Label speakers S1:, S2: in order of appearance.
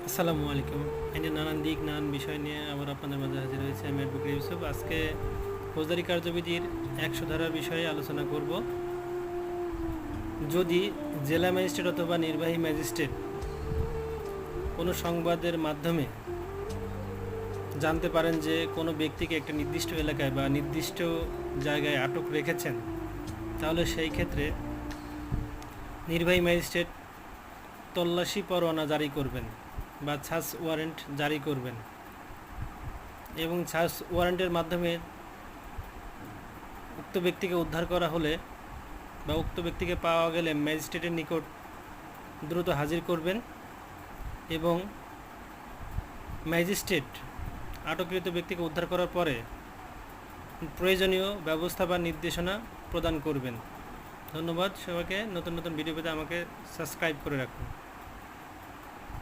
S1: আসসালামু আলাইকুম। এই নিয়ে নানান দিক নানান বিষয় নিয়ে আবার আপনাদের মাঝে হাজির হয়েছে আমি অ্যাডভোকেট ইউসুফ। আজকে ফৌজদারি কার্যবিধির ১০০ ধারার বিষয়ে আলোচনা করব। যদি জেলা ম্যাজিস্ট্রেট অথবা নির্বাহী ম্যাজিস্ট্রেট কোনো সংবাদের মাধ্যমে জানতে পারেন যে কোনো ব্যক্তিকে একটা নির্দিষ্ট এলাকায় বা নির্দিষ্ট জায়গায় আটক রেখেছেন, তাহলে সেই ক্ষেত্রে নির্বাহী ম্যাজিস্ট্রেট তল্লাশি পরোয়ানা জারি করবেন বা সার্চ ওয়ারেন্ট জারি করবেন এবং সার্চ ওয়ারেন্টের মাধ্যমে উক্ত ব্যক্তিকে উদ্ধার করা হলে বা উক্ত ব্যক্তিকে পাওয়া গেলে ম্যাজিস্ট্রেটের নিকট দ্রুত হাজির করবেন এবং ম্যাজিস্ট্রেট আটককৃত ব্যক্তিকে উদ্ধার করার পরে প্রয়োজনীয় ব্যবস্থা বা নির্দেশনা প্রদান করবেন। ধন্যবাদ সবাইকে। নতুন নতুন ভিডিও পেতে আমাকে সাবস্ক্রাইব করে রাখুন।